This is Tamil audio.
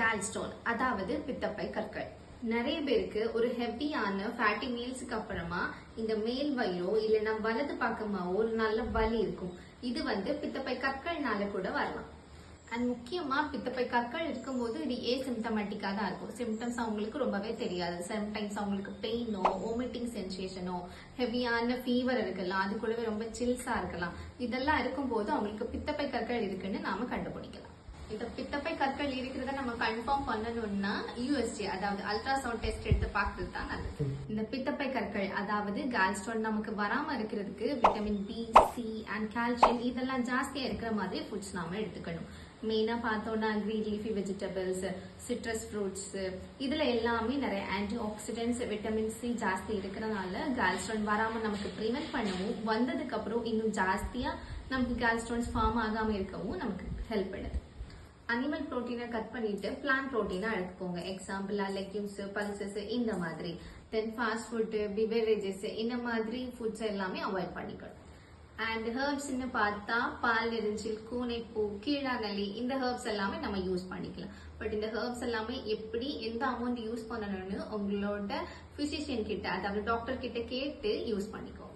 கால்ஸ்டோன் அதாவது பித்தப்பை கற்கள். நிறைய பேருக்கு ஒரு ஹெவியான ஃபேட்டி மீல்ஸுக்கு அப்புறமா இந்த மேல் வயிறோ இல்லைன்னா வலது பக்கமாவோ ஒரு நல்ல வலி இருக்கும். இது பித்தப்பை கற்கள்னால கூட வரலாம். அண்ட் முக்கியமா பித்தப்பை கற்கள் இருக்கும்போது இது ஏசிம்டமேட்டிக்கா தான் இருக்கும். சிம்டம்ஸ் அவங்களுக்கு ரொம்பவே தெரியாது. சம்டைம்ஸ் அவங்களுக்கு பெயினோ வாமிட்டிங் சென்சேஷனோ ஹெவியான ஃபீவர் இருக்கலாம், அது கூடவே ரொம்ப சில்ஸா இருக்கலாம். இதெல்லாம் இருக்கும்போது அவங்களுக்கு பித்தப்பை கற்கள் இருக்குன்னு நாம கண்டுபிடிக்கலாம். இந்த பித்தப்பை கற்கள் இருக்கிறத நம்ம கன்ஃபார்ம் பண்ணணும்னா யூஎஸ்ஜி அதாவது அல்ட்ராசவுண்ட் டெஸ்ட் எடுத்து பார்க்கறது தான் நல்லது. இந்த பித்தப்பை கற்கள் அதாவது கால்ஸ்டோன் நமக்கு வராம இருக்கிறதுக்கு vitamin B, C and calcium இதெல்லாம் ஜாஸ்தியா இருக்கிற மாதிரி ஃபுட்ஸ் நாம எடுத்துக்கணும். மெயினா பார்த்தோம்னா green leafy vegetables, citrus fruits இதுல எல்லாமே நிறைய ஆன்டி ஆக்சிடென்ட்ஸ், விட்டமின் சி ஜாஸ்தி இருக்கிறதுனால கால்ஸ்டோன் வராம நமக்கு ப்ரிவென்ட் பண்ணவும், வந்ததுக்கு அப்புறம் இன்னும் ஜாஸ்தியா நமக்கு கால்ஸ்டோன்ஸ் ஃபார்ம் ஆகாம இருக்கவும் நமக்கு ஹெல்ப் பண்ணுது. அனிமல் புரோட்டீனை கட் பண்ணிட்டு பிளான்ட் புரோட்டீனா எடுத்துக்கோங்க. எக்ஸாம்பிளா லெக்யூம்ஸ், பல்சஸ் இந்த மாதிரி. தென் ஃபாஸ்ட் ஃபுட், பிவரேஜஸ் இந்த மாதிரி ஃபுட்ஸ் எல்லாமே அவாய்ட் பண்ணிக்கணும். அண்ட் ஹெர்ப்ஸ்ன்னு பார்த்தா பால் நெரிஞ்சில், கூனைப்பூ, கீழாநெல்லி இந்த ஹெர்ப்ஸ் எல்லாமே நம்ம யூஸ் பண்ணிக்கலாம். பட் இந்த ஹெர்ப்ஸ் எல்லாமே எப்படி எந்த அமௌண்ட் யூஸ் பண்ணணும்னு உங்களோட பிசிஷியன் கிட்ட அதாவது டாக்டர் கிட்ட கேட்டு யூஸ் பண்ணிக்கோங்க.